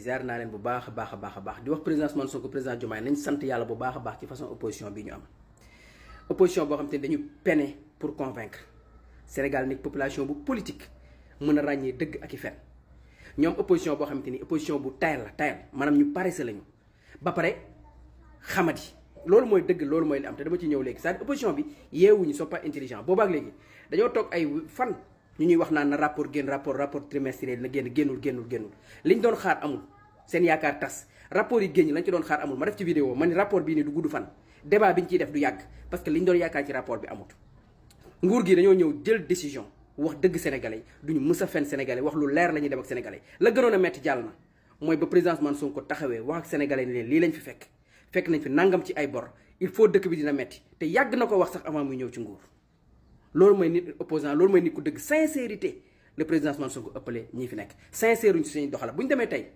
ziar naa leen bu baax a baax di wax président Ousmane Sonko président Diomaye nañ sant yàlla bu baax a baax ci façon opposition bi ñu am opposition boo xam te ne dañu peine pour convaincre Sénégal nekk population bu politique mën a ràññee dëgg ak i fen ñoom opposition boo xamante ni opposition bu tayal la tayal maanaam ñu paresse lañu ba pare xamadi loolu mooy dëgg loolu mooy li am te dama ci ñëw léegi c'est-à-dire opposition bi yeewuñu sont pas intelligents boobaak léegi dañoo toog ay fan ñu ñuy wax naan na rapport génn rapport trimestriel na génnul liñ doon xaar amul seen yaakaar tas rapport yi génn lañ ci doon xaar amul ma def ci vidéo ma ni rapport bii nii du gudd fan débat bi ñu ciy def du yàgg parce que liñ doon yaakaar ci rapport bi amut nguur gi dañoo ñëw jël décision wax dëgg sénégalais duñu mës a fen sénégalais wax lu leer la ñuy dem ak sénégalais la gënoon a metti jàll na mooy ba président Ousmane Sonko taxawee wax ak sénégalais ni leen lii lañ fi fekk nañ fi nangam ci ay bor il faut dëkk bi dina metti te yàgg na ko wax sax avant muy ñëw ci nguur loolu mooy nit opposant loolu mooy nit ku dëgg sincérité le président Ousmane Sonko ëppale ñii fi nekk sincère uñ si suñu doxala bu ñu demee tey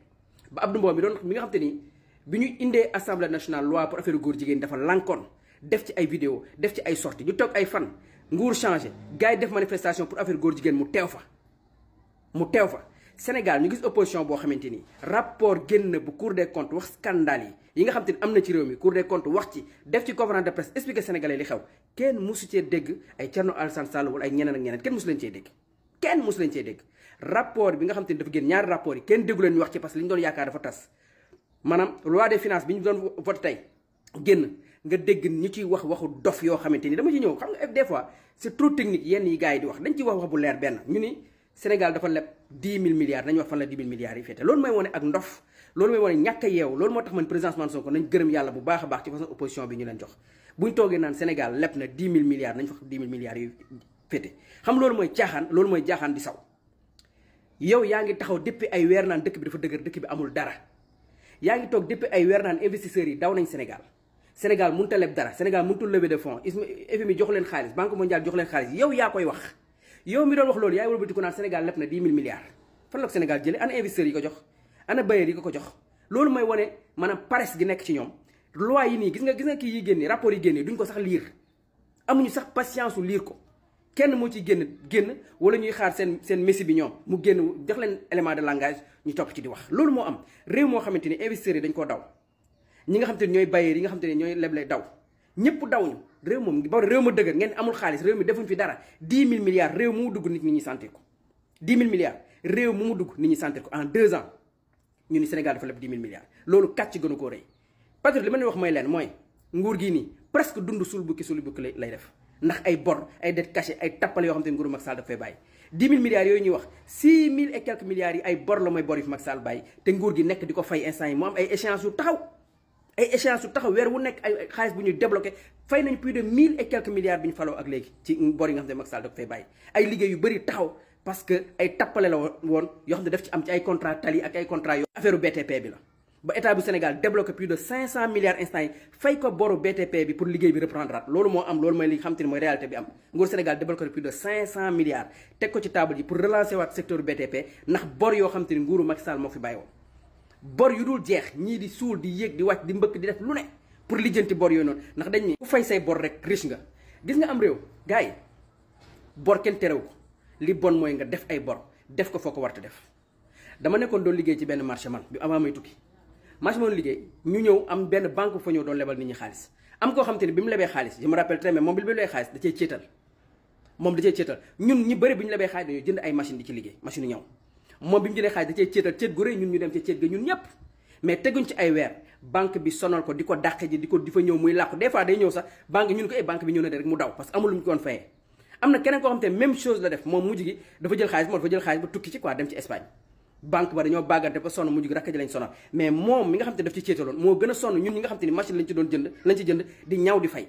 ba Abdou Mbow mi nga xam te ni bi ñu indee assemblée nationale loi pour affaire góor jigéen dafa lankoon def ci ay vidéo def ci ay sorties ñu toog ay fan nguur changé gars yi def manifestation pour affaire góor jigéen mu teew fa Sénégal ñu gis opposition boo xamante ni rapport génn bu Cour des comptes wax scandale yi nga xam te ni am na ci réew mi Cour des comptes wax ci def ci conférence de presse expliquer sénégalais li xew kenn mosu cee dégg ay Thierno Alassane Sall wala ay ñeneen ak ñeneen kenn mosu leen cee dégg rapport bi nga xam te ni dafa génn ñaari rapport yi kenn déggu leen ñu wax ci parce que li ñu doon yaakaar dafa tas maanaam loi des finances bi ñu doon voté tey génn nga dégg ñu ciy wax waxu dof yoo xamante ni dama ci ñëw xam nga des fois c'est trop technique yenn yi gars yi di wax dañ ciy wax bu leer benn ñu ni Sénégal dafa leb 10 000 milliards nañu wax fan la 10 000 milliards yi féete loolu mooy wane ak ndof loolu mooy wane ñàkk a yeewu loolu moo tax man président Ousmane Sonko nañ gërëm yàlla bu baax a baax ci façon opposition bi ñu leen jox buñ toogee naan Sénégal leb na 10 000 milliards nañ wax 10 000 milliards yu féete xam loolu mooy caaxaan loolu mooy jaaxaan di saw yow yaa ngi taxaw depuis ay weer naan dëkk bi dafa dëgër dëkk bi amul dara yaa ngi toog depuis ay weer naan investisseurs yi daw nañ Sénégal mënut a leb dara Sénégal mënutul lever de fonds FMI jox leen xaalis Banque mondiale jox leen xaalis yow yaa koy wax yow mi doon wax loolu yaay wëlbati ko naan Sénégal leb na 10 000 milliards fan la ko Sénégal jëlee ana investisseurs yi ko jox ana bailleurs yi ko jox loolu mooy wane maanaam paresse gi nekk ci ñoom loi yi nii gis nga kii yi génne rapport yi génne duñ ko sax lire amuñu sax patience u lire ko kenn moo ciy génn wala ñuy xaar seen messi bi ñoom mu génn jox leen élément de langage ñu topp ci di wax loolu moo am réew moo xamante ni investisseurs yi dañ koo daw ñi nga xamante ni ñooy bailleurs yi nga xamante ni ñooy leble daw ñëpp daw ñu réew moom ba réew ma dëgër ngeen amul xaalis réew mi defuñ fi dara 10 000 milliards réew mu mu dugg nit ñi sentir ko 10 000 milliards réew mu mu dugg nit ñi sentir ko en 2 ans ñu ni Sénégal dafa leb 10 000 milliards loolu kàcc gënu koo rëy peut-être li ma leen wax mooy leen mooy nguur gii nii presque dund sul bukki lay def ndax ay bor ay dette cachée ay tappale yoo xam te ne nguuru Macky Sall daf fay bàyyi 10 000 milliards yooyu ñuy wax 6 000 et quelques milliards yi ay bor la mooy bor yi fi Macky Sall bàyyi te nguur gi nekk di ko fay instant yi mu am ay échéances yu taxaw weer wu nekk ay xaalis bu ñuy débloqué fay nañ plus de 1000 et quelques milliards bi ñu faloo ak léegi ci bor yi nga xam ne Macky Sall da ko fay bàyyi ay liggéey yu bëri taxaw parce que ay tappale la woon yoo xam ne daf ci am ci ay contrat tali ak ay contrat yoo affaire BTP bi la ba état bu Sénégal débloqué plus de 500 milliards instant yi fay ko boru BTP bi pour liggéey bi reprendre loolu moo am loolu mooy li xam te ne mooy réalité bi am nguur Sénégal débloqué plus de 500 milliards teg ko ci table yi pour relancer waat secteur BTP ndax bor yoo xam te ne nguuru Macky Sall moo fi bàyyi woon bor yu dul jeex ñii di suul di yéeg di wàcc di mbëkk di def lu ne pour lijjanti bor yooyu noonu ndax dañ ni ku fay say bor rek riche nga gis nga am réew gars yi bor kenn terew ko li bon mooy nga def ay bor def ko foo ko warta def dama nekkoon doon liggéey ci benn marché man bi avant may tukki marché moon liggéey ñu ñëw am benn banque fa ñëw doon lebal nit ñi xaalis am koo xam te ne bi mu lebee xaalis je me rappelle très bien moom bi mu lebee xaalis da cee céetal ñun ñi bëri bi ñu lebee xaalis dañoo jënd ay machine di ci liggéey machine ñëw moom bi mu jëlee xaalis da cee céetal céet gu rëy ñun ñu dem ci céet ga ñun ñëpp mais teguñ ci ay weer banque bi sonal ko di ko dàqe ji di fa ñëw muy làqu des fois day ñëw sax banque ñun ko ay banque bi ñëw na de rek mu daw parce que amul lu ñu ko woon fayee am na keneen koo xam te même chose la def moom mujj gi dafa jël xaalis ba tukki ci quoi dem ci Espagne banque ba dañoo bàggante ba sonn mujj gi rakk ji lañ sonal mais moom mi nga xam te daf ci céetaloon moo gën a sonn ñun ñi nga xam te ni machine lañ ci jënd di ñaw di fay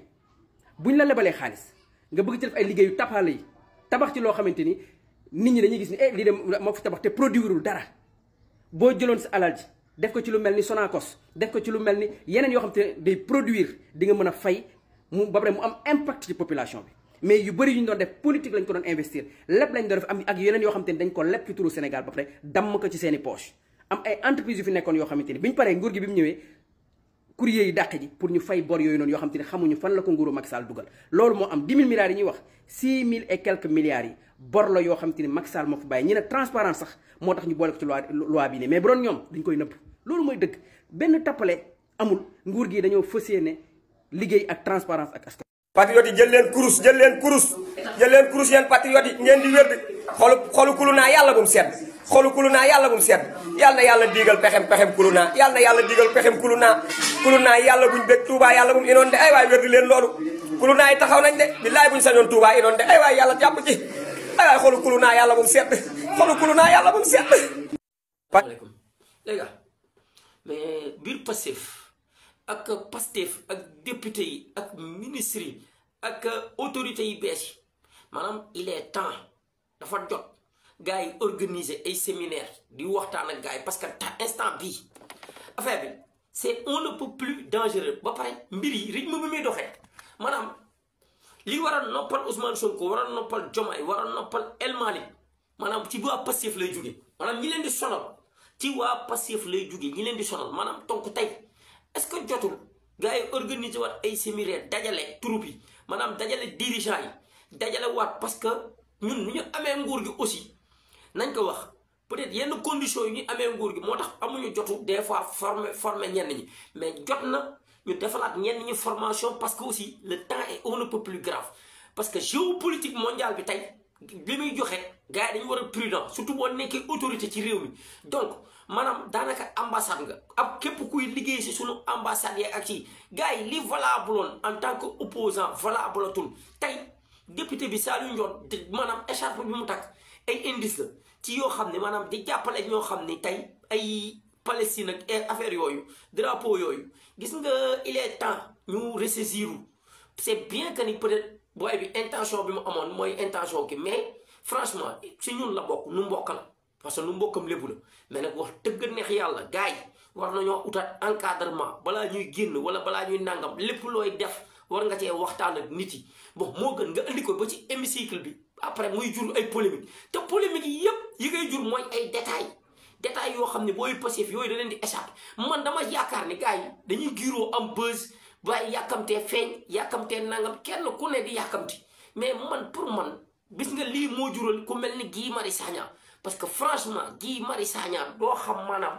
buñ la lebalee xaalis nga bëgg ci def ay liggéeyu tapaale yi tabax ci loo xamante ni nit ñi dañuy gis ni lii de moo fi tabax te produirul dara boo jëloon sa alal ji def ko ci lu mel ni Sonacos def ko ci lu mel ni yeneen yoo xam te day produire di nga mën a fay mu ba pare mu am impact ci population bi mais yu bëri yu ñu doon def politique lañ ko doon investir lépp lañ doon def am ak yeneen yoo xam te ni dañ ko lépp ci turu Sénégal ba pare damm ko ci seeni poche am ay entreprises yu fi nekkoon yoo xamante ni bi ñu paree nguur gi bi mu ñëwee courrier yi dàq ji pour ñu fay bor yooyu noonu yoo xam te ne xamuñu fan la ko nguuru Macky Sall dugal loolu moo am 10 000 milliards yi ñuy wax 6 000 et quelques milliards yi bor la yoo xam te ne Macky Sall moo fa bàyyi ñi ne transparence sax moo tax ñu boole ko ci loi bi ne mais bu doon ñoom dañ koy nëbb loolu mooy dëgg. benn tappale amul, nguur gi dañoo fas yéene liggéey ak transparence ak askan. patriote yi jël leen kurus yéen patriote yi ngeen di wérd xolu kulu naa yàlla bu mu sedd xolu kulu naa yàlla bu mu sedd yàlla na yàlla diigal pexem kulu naa yàlla na yàlla diigal pexem kulu naa yàlla buñ bég Touba yàlla bu mu inondé ay waay wérd leen loolu kulu naa yi taxaw nañ de billaay buñ sañoon Touba inondé ay waay yàlla jàpp ci ay waay xolu kulu naa yàlla bu mu sedd xolu kulu naa yàlla bu mu sedd. Asalaamaaleykum les gars, mais biir Pastef ak Pastef ak député yi ak ministre yi ak autorité yi bees yi maanaam il est temps dafa jot gars yi organiser ay séminaire di waxtaan ak gars yi parce que instant bii affaire bi c'est on ne peut plus dangereux ba pare mbir yi rythme bi muy doxee maanaam li war a noppal Ousmane Sonko war a noppal Diomaye war a noppal El Malick maanaam ci waa Pastef lay jóge maanaam ñi leen di sonal ci waa Pastef lay jóge ñi leen di sonal maanaam donc tey est-ce que jotul gars yi organiser waat ay séminaire dajale troupe yi maanaam dajale dirigeant yi dajale waat parce que ñun nu ñu amee nguur gi aussi nañ ko wax peut-être yenn conditions yi ñu amee nguur gi moo tax amuñu jotu des fois former ñenn ñi mais jot na ñu defalaat ñenn ñi formation parce que aussi le temps est on ne peut plus grave parce que géopolitique mondiale bi tey li muy joxe gars yi dañu war a prudent surtout boo nekkee autorité ci réew mi donc maanaam daanaka ambassade nga ab képp kuy liggéey si sunu ambassade yi ak ci gars yi li valable woon en tant que opposant valable tul tey député bi Saliou Ndione maanaam écharpe bi mu takk ay indice la ci yoo xam ne maanaam di jàppale ñoo xam ne tey ay Palestine ak affaire yooyu drapeau yooyu gis nga il est temps ñu ressaisir c'est bien que ni peut-être booy bi intention bi mu amoon mooy intention ki mais franchement si ñun la bokk nu mbokk la parce que nu mbokkam lépp la mais nag wax dëgg neex yàlla gars yi war nañoo utaat encadrement balaa ñuy génn wala balaa ñuy nangam lépp looy def war nga cee waxtaan ak nit yi bon moo gën nga indi ko ba ci hémicycle bi après muy jur ay polémique te polémique yi yëpp yi ngay jur mooy ay détails yoo xam ne booy Pastef yooyu da leen di échappé man dama yaakaar ni gars yi dañuy giiroo am buzz waaye yàkkamtee feeñ yàkkamtee nangam kenn ku ne di yàkkamti mais man pour man gis nga lii moo jural ku mel ni Guy Marius Sagna parce que franchement Guy Marius Sagna doo xam maanaam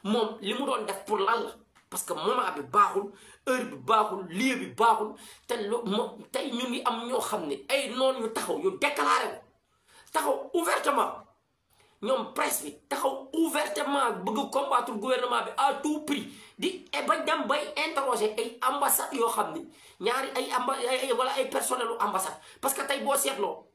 moom li mu doon def pour lan la parce que moment bi baaxul heure bi baaxul lieu bi baaxul te moom tey ñu ngi am ñoo xam ne ay noon yu taxaw yu déclaré ko taxaw ouvertement ñoom presse bi taxaw ouvertement bëgg combattre gouvernement bi à tout prix di ba dem bay interroger ay ambassade yoo xam ni ñaari ay wala ay personnel u ambassade parce que tey boo seetloo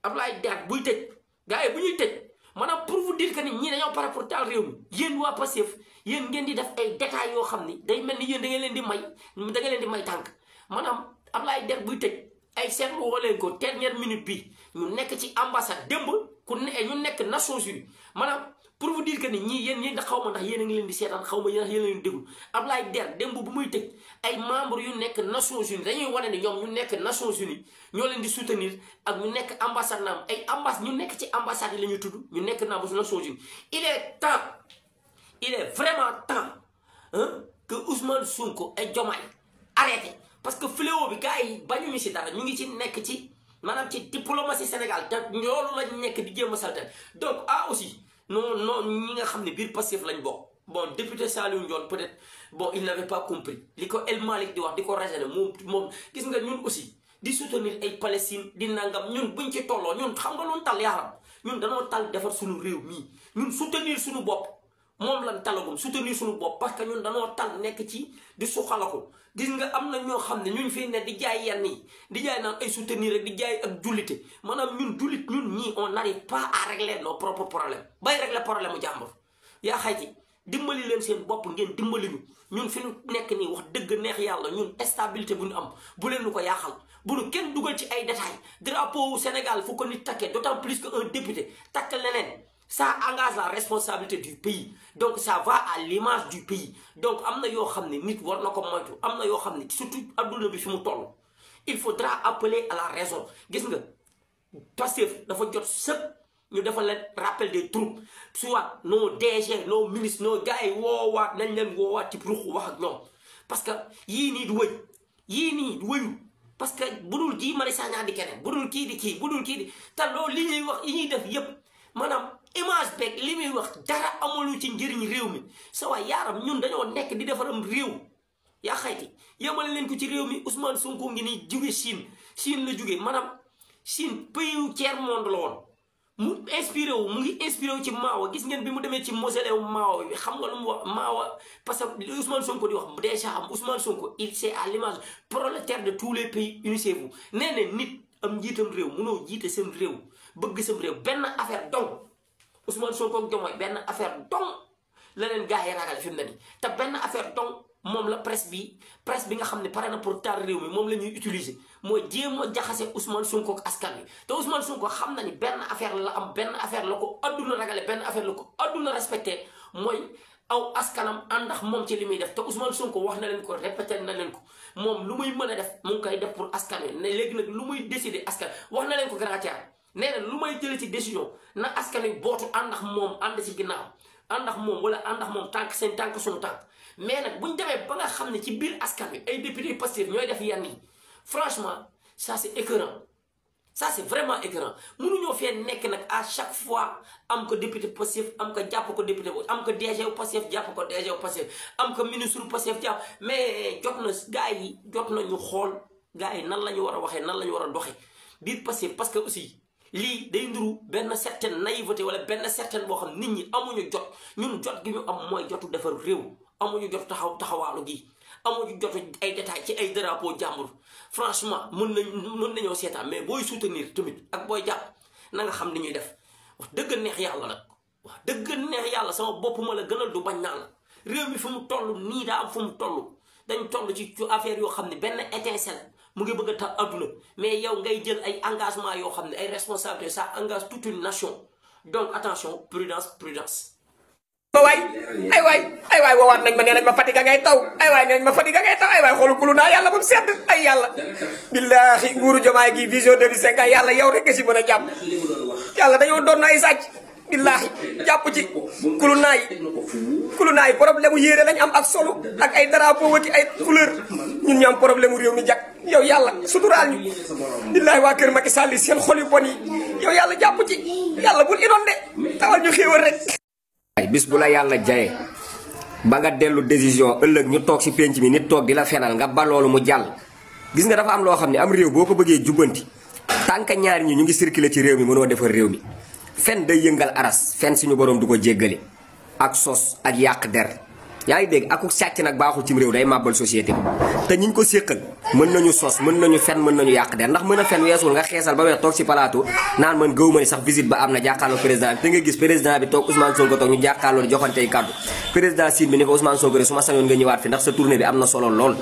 Abdoulaye Der buy tëj gars yi bu ñuy tëj maanaam pour vous dire que ni ñii dañoo pare pour taal réew mi yéen waa Pastef yéen ngeen di def ay détails yoo xam ni day mel ni yéen da ngeen leen di may tànk maanaam Abdoulaye Der buy tëj ay seetlu woo leen ko dernière minute bi ñu nekk ci ambassade démb ñu nekk Nations Unies maanaam pour vous dire que ni ñii yéen xaw ma ndax yéen a ngi leen di seetaan xaw ma ndax yéen a leen di déglu Abdoulaye Der démb bu muy tëj ay membres yu nekk Nations Unies dañuy wane ni ñoom ñu nekk Nations Unies ñoo leen di soutenir ak ñu nekk ambassade naam ay ñu nekk ci ambassade yi la ñuy tudd ñu nekk naam ba Nations Unies il est vraiment temps que Ousmane Sonko et Diomaye arrêté parce que fléau bi gars yi bañuñu si dara ñu ngi ci nekk ci maanaam ci diplomatie Sénégal te loolu lañ nekk di jéem a saltel donc aussi non ñi nga xam ne biir Pastef lañ bokk bon député Saliou Ndione peut-être bon il n'avait pas compris li ko El Malick di wax di ko raisonné moom gis nga ñun aussi di soutenir ay Palestine di nangam ñun buñ ci tolloo ñun xam nga loolu tal yaaram ñun danoo tal defar suñu réew mii ñun soutenir suñu bopp moom lan talagum soutenir suñu bopp parce que ñun danoo tal nekk ci di suxalaku gis nga am na ñoo xam ne ñu fi ne di jaay yenn yi di jaay naan ay soutenir rek di jaay ak jullite maanaam ñun jullit ñun ñii on n'arrive pas à régler nos propres problèmes bay régler problème mu jàmbur yaa xayti dimbali leen seen bopp ngeen dimbali ñu ñun fi ñu nekk nii wax dëgg neex yàlla ñun stabilité bu ñu am bu leen ñu ko yaaxal bu ñu kenn dugal ci ay détails drapeau Sénégal fu ko nit takkee d'autant plus que un député takk leneen ça engage la responsabilité du pays donc ça va à l'image du pays donc am na yoo xam ne nit war na ko moytu am na yoo xam ne surtout adduna bi fi mu toll il faudra appeler à la raison gis nga Pastef dafa jot sëpp ñu defal leen rappel des troupes soit nos DG nos ministres nos gars yi woowaat nañ leen woowaat ci ruux wax ak ñoom parce que yii nii du wëyu parce que bu Guy Marius Sagna di keneen bu dul kii di kii bu dul kii di te loolu li ñuy wax yi ñuy def yépp maanaam image beeg li muy wax dara amalu ci njëriñ réew mi sa waay yaaram ñun dañoo nekk di defaram réew yaa xayti yemale leen ko ci réew mi Ousmane Sonko ngi ni jóge Chine la jóge maanaam Chine pays wu tiers monde la woon mu ngi inspiré wu ci Mao gis ngeen bi mu demee ci mausolée Mao bi xam nga lu mu wax Mao parce que Ousmane Sonko di wax déjà am Ousmane Sonko il c'est à l'image prolétaire de tous les pays unissez-vous nee na nit am njiitam réew munoo jiite seen réew bëgg sam réew benn affaire donc Ousmane Sonko ak Diomaye benn affaire donc la leen gars yi ragale fi mu ne nii te benn affaire donc moom la presse bi nga xam ne pare na pour taal réew mi moom la ñuy utiliser mooy jéem a jaxase Ousmane Sonko ak askan wi te Ousmane Sonko xam na ni benn affaire la am benn affaire la ko adduna ragale benn affaire la ko adduna respecté mooy aw askanam àndax moom ci li muy def te Ousmane Sonko wax na leen ko répété na leen ko moom lu muy mën a def mu ngi koy def pour askan wi ne léegi nag lu muy décider askan wax na leen ko grand théâtre nee na lu may jëlee ci décision na askan wi bootu àndax moom ànd ci ginnaaw àndax moom wala àndax moom tànk seen tànk suñu tànk mais nag buñ demee ba nga xam ne ci biir askan wi ay député Pastef ñooy def yenn yi franchement ça c'est écœurant ça c'est vraiment écœurant mënuñoo fee nekk nag à chaque fois am ko député Pastef am ko jàpp ko député am ko DG Pastef jàpp ko DG Pastef am ko ministre Pastef jàpp mais jot na gars yi jot nañu xool gars yi nan la ñu war a waxee nan la ñu war a doxee biir Pastef parce que aussi lii day nduru benn certaine naïveté wala benn certaine boo xam nit ñi amuñu jot ñun jot gi ñu am mooy jotu defar réew amuñu jot taxawaalu gi amuñu jot ay détails ci ay drapeau jàmbur franchement mën nañoo seetaan mais booy soutenir tamit ak booy jàpp na nga xam ni ñuy def wax dëgg neex yàlla nag wax dëgg neex yàlla sama bopp ma la gënal du bañ naa la réew mi fu mu toll nii daa am fu mu toll dañ toll ci affaire yoo xam ne benn étincelle mu ngi bëgg a tax adduna mais yow ngay jël ay engagement yoo xam ne ay responsabilités ça engage toute une nation donc attention prudence ay waay woowaat nañ ma nee nañ ma Fatick ngay taw ay waay nee nañ ma Fatick ngay taw ay waay xoolu kulu naa yàlla bu mu sedd ay yàlla billaahi nguuru Diomaye gi vision 2050 yàlla yow rek nga si mën a jàpp yàlla dañoo doon na ay sàcc billaahi jàpp ci kulu naa yi problème mu yére lañ am ak solo ak ay drapeau waki ay couleur ñun ñu am problème mu réew mi jag yow yàlla suturaal ñu billaahi waa kër Macky Sall seen xol yu bon yi yow yàlla jàpp ci yàlla bul inondé tawal ñu xéewal rek ay bis bu la yàlla jaye ba nga dellu décision ëllëg ñu toog si penc mi nit toog di la fenal nga ba loolu mu jàll gis nga dafa am loo xam ne am réew boo ko bëggee jubbanti tànk ñaar ñi ñu ngi circuler ci réew mi mënoo defar réew mi fen day yëngal aras fen suñu borom du ko jéggale ak sos ak yàq der yaa ngi dégg aku sàcc nag baaxul cim réew day màbbal société bi te ñiñ ko séqal mën nañu sos mën nañu fen mën nañu yàq der ndax mën a fen weesul nga xeesal ba weex toog si plateau naan man gëw ma ni sax visite ba am na jàkkaarloo président bi te nga gis président bi toog Ousmane Sonko toog ñu jàkkaarloo joxantey kàddu président Sine bi ni ko Ousmane Sonko rek su ma sañoon nga ñëwaat fi ndax sa tournée bi am na solo lool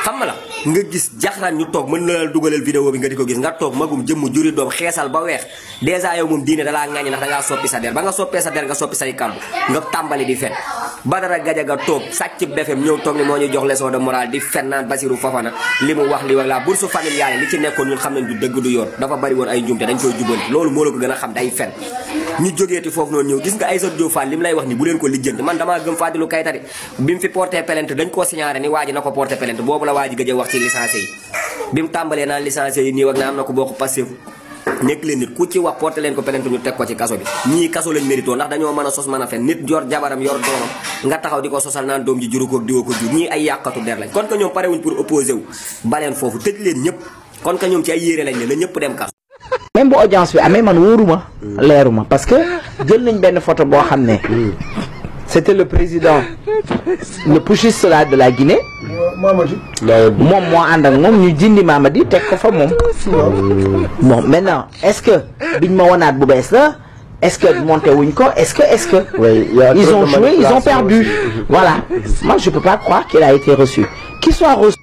xam nga la nga gis jaxraan ñu toog mën na la dugalal vidéo bi nga di ko gis nga toog magum jëmm juri doom xeesal ba weex dèjà yow moom diine dalaa ŋàññi ndax dangaa soppi sa der ba nga soppee sa der nga soppi say kàddu nga tàmbali di fen Badara Gadiaga toog sàcc BFM ñëw toog ni moo ñu jox leçon de morale di fen naan Bassirou Fofana li mu wax li wax la bourse familiale li ci nekkoon ñun xam nañ du dëgg du yoon dafa bari woon ay njumte dañ koy jubanti loolu moo la ko gën a xam day fen ñu jógeeti foofu noonu ñëw gis nga Aïssatou Diop Fall li mu lay wax ni bu leen ko lijjanti man damaa gëm Fadilou Keita de bi mu fi porté plainte dañ koo signalé ni waa ji na ko porté plainte boobu la waa ji gëj a wax ci licencié yi bi mu tàmbalee naan licencié yi nii wax na am na ko bokk Pastef nekk leen nit ku ci wax porté leen ko plainte ñu teg ko ci kaso bi ñii kaso lañ mérito ndax dañoo mën a sos mën a fen nit yor jabaram yor doomam nga taxaw di ko sosal naan doom ji juru ko diwa ko jur ñii ay yàqatu der lañ kon que ñoom parewuñ pour opposé wu baleen foofu tëj leen ñëpp kon que ñoom ci ay yére lañ ne na ñëpp dem kaso même bu audience bi amee man wóoruma leeruma parce que jël nañ benn photo boo xam ne c'était le président le putschiste là de la Guinée moom moo ànd ak moom ñu jindi Mamadi teg ko fa moom bon maintenant est-ce que biñ ma wonaat bu bees la est-ce que monté wuñ ko est-ce que oui, ils ont joué ils ont perdu voilà moi je peux pas croire qu'il a été reçu qu'il soit reçu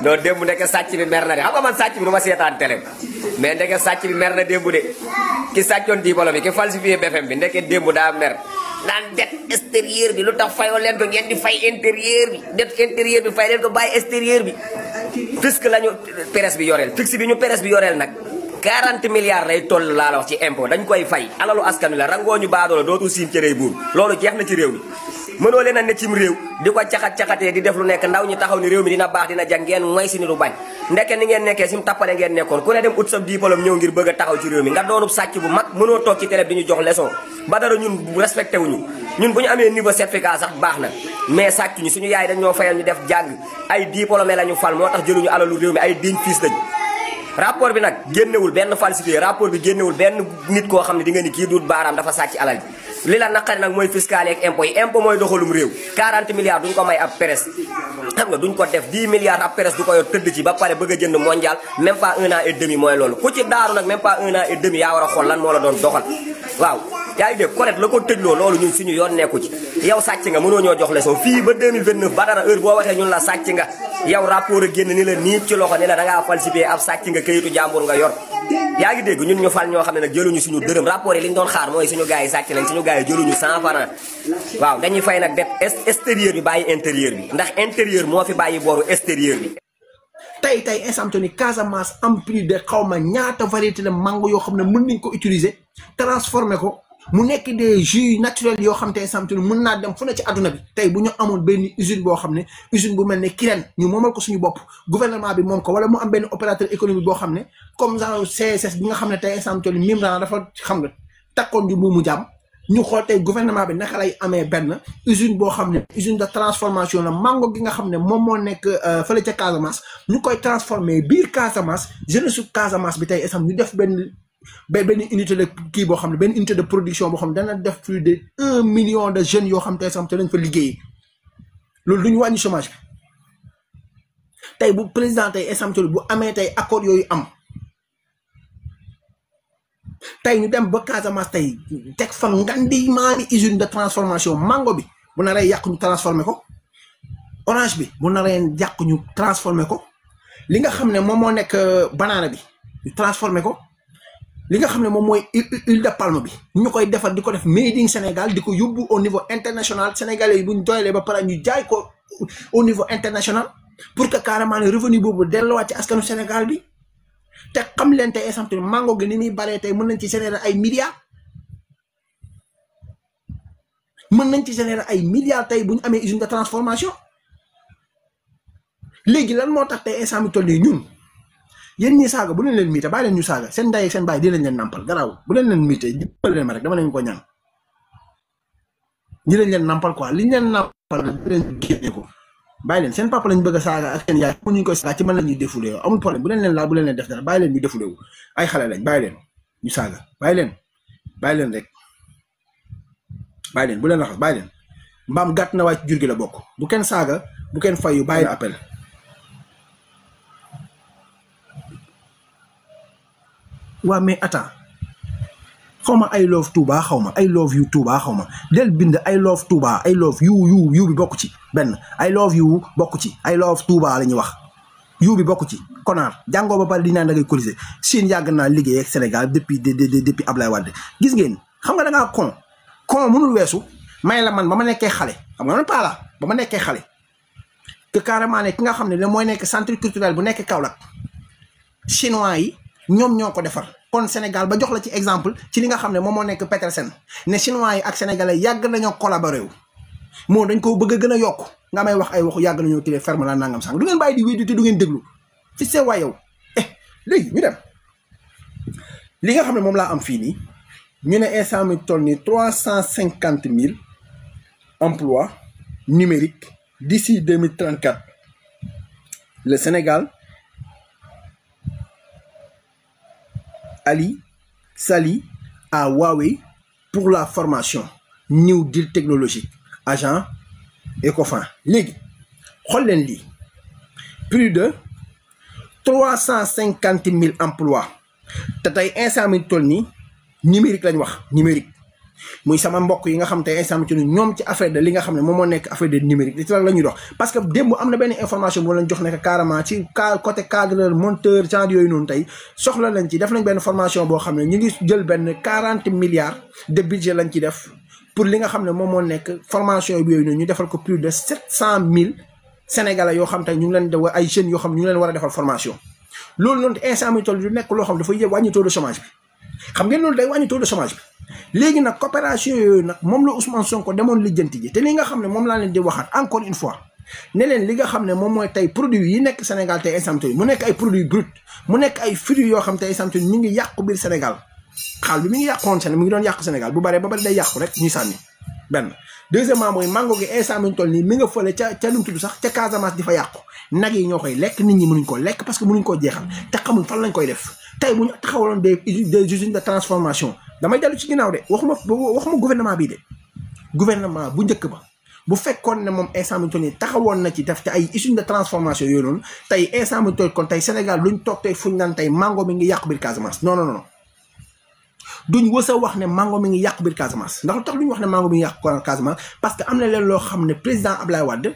non démb ndeke sàcc bi mer na de xam nga man sàcc bi du ma seetaan télé mais ndeke sàcc bi mer na démb de ki sàccoon diplôme bi ki falsifié BFM bi ndeke démb daa mer naan det extérieur bi lu tax fayoo leen ko ngeen di fay intérieur bi det intérieur bi fay leen ko bàyyi extérieur bi fisc lañu presse bi yoreel fixe bi ñu presse bi yoreel nag 40 milliards lay toll laa la wax ci impôt dañ koy fay alalu askan wi la rangoo ñu baadoo la dootul siim cërey buur loolu jeex na ci réew mi mënoo leen a ne cim réew di ko caxat-caxatee di def lu nekk ndaw ñi taxaw ni réew mi dina baax dina jag ngeen mooy si ni lu bañ ndeke ni ngeen nekkee sim tappale ngeen nekkoon ku ne dem ut sa diplôme ñëw ngir bëgg a taxaw ci réew mi nga doonub sàcc bu mag mënoo toog ci télé bi ñu jox leçon ba dara ñun respecté wuñu ñun bu ñu amee niveau certificat sax baax na mais sàcc ñu suñu yaay dañ ñoo fayal ñu def jàng ay diplômé la ñu fal moo tax jëluñu alalu réew mi ay digne fils lañu rapport bi nag génnewul benn falsifié rapport bi génnewul benn nit koo xam ne di nga ni kii duut baaraam dafa sàcc alal ji li la naqari nag mooy fiscal ak impôt yi impôt mooy doxalum réew 40 milliards duñ ko may ab presse xam nga duñ ko def 10 milliards ab presse du ko yor tëdd ci ba pare bëgg a jënd mondial même pas 1 an et demi mooy loolu ku ci daaru nag même pas 1 an et demi yaa war a xool lan moo la doon doxal waaw yaa ngi dégg correct la ko tëjloo loolu ñun suñu yoon nekku ci yow sàcc nga mënoo ñoo jox leçon fii ba 2029 ba dara heure boo waxee ñun la sàcc nga yow rapport a génn ni la niib ci loxo ni la da ngaa falsifié ab sàcc nga këyitu jàmbur nga yor yaa ngi dégg ñun ñu fal ñoo xam ne nag jëluñu suñu dërëm rapport yi li ñu doon xaar mooy suñu gars yi sàcc nañ suñu gars yi jëluñu 100 francs waaw dañuy fay nag def extérieur bi bàyyi intérieur bi ndax intérieur moo fi bàyyi booru extérieur bi tey instant ni Casamance am plus de xawma ñaata variété de mango yoo xam ne mën nañ ko utiliser transformer ko mu nekk des jus naturels yoo xam te instant ni mën naa dem fu ne ci àdduna bi tey bu ñu amoon benn usine boo xam ne usine bu mel ne Kirène ñu moomal ko suñu bopp gouvernement bi moom ko wala mu am benn opérateur économique boo xam ne comme genre CSS bi nga xam ne tey instant ni Mimran dafa xam nga takkoon ju bu mu jàmm ñu xool tey gouvernement bi naka lay amee benn usine boo xam ne usine de transformation la mango gi nga xam ne moom moo nekk fële ca Casamance ñu koy transformer biir Casamance jeunesse su Casamance bi tey esam ñu def benn unité de kii boo xam ne benn unité de production boo xam ne dana def plus de 1 million de jeunes yoo xam te esam te lañ fa liggéeyee loolu du ñu wàññi chômage bi tey bu président tey esam bu amee tey accord yooyu am tey ñu dem ba Casamance tey teg fa ngandi maani usine de transformation mango bi bu naree yàq ñu transformé ko orange bi bu naree yàq ñu transformé ko li nga xam ne moom moo nekk banana bi ñu transformé ko li nga xam ne moom mooy huile de palme bi ñu koy defar di ko def made in Sénégal di ko yóbbu au niveau international sénégalais yi bu ñu doyalee ba pare ñu jaay ko au niveau international pour que carrément ne revenu boobu delluwaat ci askanu Sénégal bi. te xam leen tey exemple mango gi ni muy baree tey mën nañ ci générer ay milliards tey bu ñu amee usine de transformation léegi lan moo tax tey instant bi toll nii ñun yéen ñii saaga bu leen leen miite bàyyi leen ñu saaga seen ndey ak seen baay di leen nampal garaaw bu leen leen miite jëppal leen ma rek dama leen ko ñaan ñi leen nampal quoi li ñu leen nampal di leen génne ko bàyyi leen seen papa lañ bëgg a saaga ak seen yaay mu ñu koy saaga ci man la ñuy défoulé yow amul problème bu leen leen laal bu leen leen def dara bàyyi leen ñu défoulé wu ay xale lañ bàyyi leen ñu saaga bàyyi leen rek bàyyi leen bu leen laxas bàyyi leen mbaam gàtt na waaye ci jur gi la bokk bu kenn saaga bu kenn fayu bàyyi leen appel waa mais attends xaw ma I love Touba xaw ma I love you Touba xaw ma del bind I love Touba I love you bi bokk ci benn I love you bokk ci I love Touba la ñuy wax yu bi bokk ci konaar jàngoo ba pare di naan da ngay cotiser Chine yàgg naa liggéey ak Sénégal depuis Ablaye Wade gis ngeen xam nga da ngaa kon mënul weesu may la man ba ma nekkee xale xam nga man pas la ba ma nekkee xale que carrément ne ki nga xam ne mooy nekk centre culturel bu nekk Kaolack chinois yi ñoom ñoo ko defar kon Sénégal ba jox la ci exemple ci li nga xam ne moom moo nekk Petersen ne chinois yi ak sénégalais yàgg nañoo collaboré wu moo dañ ko bëgg a gën a yokk nga may wax ay waxu yàgg nañoo kilee ferme la nangam sang du ngeen bàyyi di wéy te du ngeen déglu fi see waa yow léegi ñu dem li nga xam ne moom laa am fii nii ñu ne instant mi toll nii 350 000 emplois numériques d'ici 2034 le Sénégal Ali Sali à Huawei pour la formation New Deal technologique agent Ecofin léegi xool leen lii plus de 350 000 emplois te tey instant mi toll nii numérique lañ wax numérique muy sama mbokk yi nga xam te instant mi toll nii ñoom ci affaire de li nga xam ne moom moo nekk affaire de numérique li ci la ñuy dox parce que démb am na benn information boo leen jox nekk carrément ci côté cadreur monteur genre yooyu noonu tey soxla lañ ci def nañ benn formation boo xam ne ñu ngi jël benn 40 milliards de budget lañ ci def pour li nga xam ne moom moo nekk formation bi yooyu noonu ñu defal ko plus de 700 000 sénégalais yoo xam te ñu ngi leen de ay jeunes yoo xam ne ñu ngi leen war a defal formation loolu noonu instant mi toll du nekk loo xam dafa yëpp wàññi taux de chômage bi xam ngeen loolu day wàññi taux de chômage bi léegi nag coopération yooyu nag moom la Ousmane Sonko demoon lijjanti ji te li nga xam ne moom laa leen di waxaat encore une fois ne leen li nga xam ne moom mooy tey produit yi nekk Sénégal tey instant mu nekk ay produits bruts mu nekk ay fruits yoo xam tey instant ñu ngi yàqu biir Sénégal xaal bi mi ngi yàqoon Sénégal mi ngi doon yàqu Sénégal bu baree ba bari day yàqu rek ñuy sànni benn deuxièmement mooy mango gi instant mi ñu toll nii mi nga fële ca lu mu tudd sax ca Casamance di fa yàqu nag yi ñoo koy lekk nit ñi mënuñ koo lekk parce que mënuñ koo jeexal te xamuñ fan lañ koy def tey bu ñu taxawaloon des usines de transformation damay dellu ci ginnaaw de waxuma gouvernement bii de gouvernement bu njëkk ba bu fekkoon ne moom instant bi nii taxawoon na ci def te ay usines de transformation yooyu noonu tey instant bi kon tey Sénégal luñ toog tey fuñ naan tey mango mi ngi yàqu biir Casamance non duñ wës a wax ne mango mi ngi yàqu biir Casamance ndax lu tax duñ wax ne mango mi ngi yàqu Casamance parce que am na leen loo xam ne président Ablaye Wade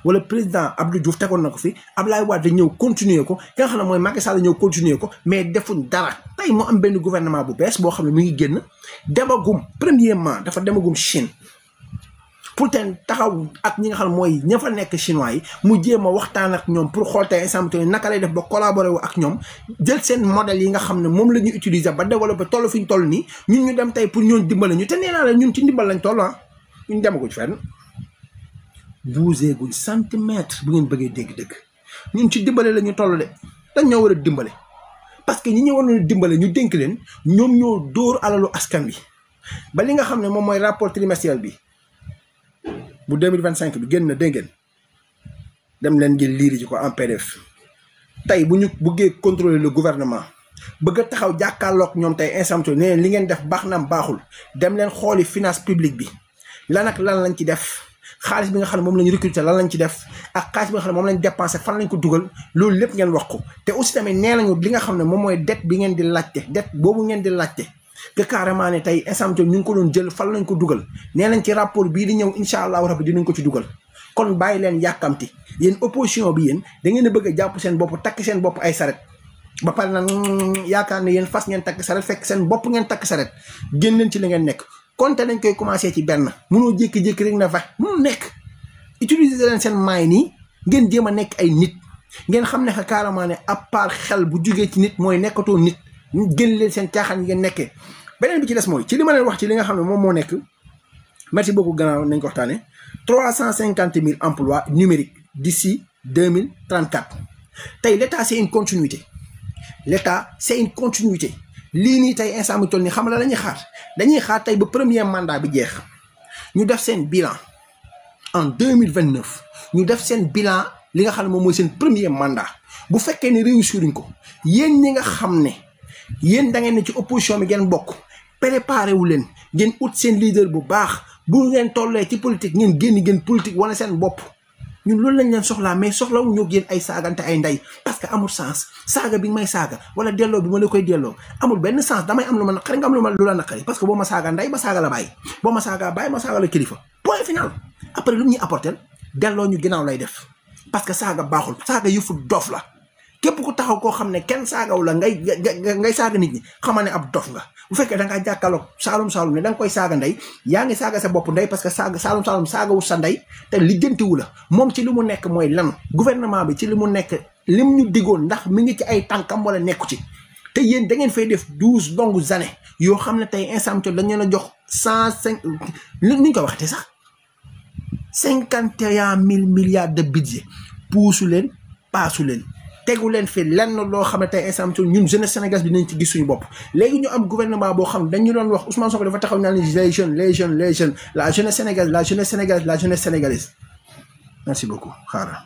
wala président Abdou Diouf tegoon na ko fi Ablaye Wade ñëw continuer ko ki nga xam ne mooy Macky Sall ñëw continuer ko mais defuñ dara tey moo am benn gouvernement bu bees boo xam ne mi ngi génn demagum premièrement dafa demagum Chine pour te taxaw ak ñi nga xam ne mooy ña fa nekk chinois yi mu jéem a waxtaan ak ñoom pour xool tey instant bi naka lay def ba collaborer wu ak ñoom jël seen modèle yi nga xam ne moom la ñu utiliser ba développer toll fi ñu toll nii ñun ñu dem tey pour ñoon dimbale ñu te nee naa la ñun ci ndimbal lañ toll ñun demaguñ fenn bougé guñ centimètre bu ngeen bëggee dégg-dëgg ñun ci dimbale la ñu toll de dañ ñoo war a dimbale parce que ñi ñu war a dimbale ñu dénk leen ñoom ñoo dóor alalu askan bi ba li nga xam ne moom mooy rapport trimestriel bi bu 2025 bi génn na dégg ngeen dem leen ngeen liiri ji ko en PDF tey bu ñu bëggee contrôler le gouvernement bëgg a taxaw jàkkaarloog ñoom tey instant ne li ngeen def baax na baaxul dem leen xooli finance publique bi lan ak lan lañ ci def xaalis bi nga xam ne moom lañ recruter lan lañ ci def ak xaalis bi nga xam ne moom lañ dépensé fan lañ ko dugal loolu lépp ngeen wax ko te aussi tamit nee nañu li nga xam ne moom mooy dette bi ngeen di laajte dette boobu ngeen di laajte que carrément ne tey instant ñu ngi ko doon jël fan lañ ko dugal nee nañ ci rapport bii di ñëw incha allahu rabbi dinañ ko ci dugal kon bàyyi leen yàkkamti yéen opposition bi yéen da ngeen a bëgg a jàpp seen bopp takk seen bopp ay saret ba pare nag yaakaar ne yéen fas ngeen takk saret fekk seen bopp ngeen takk saret génn leen ci li ngeen nekk konte nañ koy commencé ci benn mënoo jékki-jékki rek na fa mënul nekk utiliser leen seen maay nii ngeen jéem a nekk ay nit ngeen xam ne que carrément ne à part xel bu jugee ci nit mooy nekkatoo nit génn leen seen caaxaan yi ngeen nekkee beneen bi ci des mooy ci li ma leen wax ci li nga xam ne moom moo nekk merci beaucoup gannaaw nañ ko waxtaane 350 000 emplois numériques d'ici 2034 tey l'état c'est une continuité l'état c'est une continuité lii nii tey instant bi toll nii xam la dañuy xaar tey ba premier mandat bi jeex ñu def seen bilan en 2029 ñu def seen bilan li nga xam ne moom mooy seen premier mandat bu fekkee ne réussiruñ ko yéen ñi nga xam ne yéen da ngeen ne ci opposition bi ngeen bokk préparé wu leen ngeen ut seen leader bu baax bu ngeen tollee ci politique ngeen politique wala seen bopp ñun loolu lañ leen soxlaa mais soxlawu ñoo yéen ay saagante ay ndey parce que amul sens saaga bi may saaga wala delloo bi ma la koy delloo amul benn sens damay am lu ma naqari nga am lu la naqari parce que boo ma saaga ndey ma saaga la bàyyi boo ma saaga bàyyi ma saaga la kilifa point final après lu mu ñuy apporter delloo ñu ginnaaw lay def parce que saaga baaxul saaga yëfu dof la képp ku taxaw koo xam ne kenn saagaw la ngay saaga nit ñi xamal ne ab dof nga bu fekkee da ngaa jàkkaarloog saalum ne da nga koy saaga ndey yaa ngi saaga sa bopp ndey parce que saalum saagawul sa ndey te lijjantiwu la moom ci li mu nekk mooy lan gouvernement bi ci li mu nekk lim ñu diggoon ndax mi ngi ci ay tànkam wala nekku ci te yéen da ngeen fay def 12 longues années yoo xam ne tey instant dañ leen a jox 105 ni ñu ko waxatee sax 51 000 milliards de budget puusu leen paasu leen tegu leen fi lenn loo xam ne tey instant ñun jeunesse sénégalaise bi dinañ ci gis suñu bopp léegi ñu am gouvernement boo xam dañu doon wax Ousmane Sonko dafa taxaw naan les jeunes la jeunesse sénégalaise merci beaucoup xaaral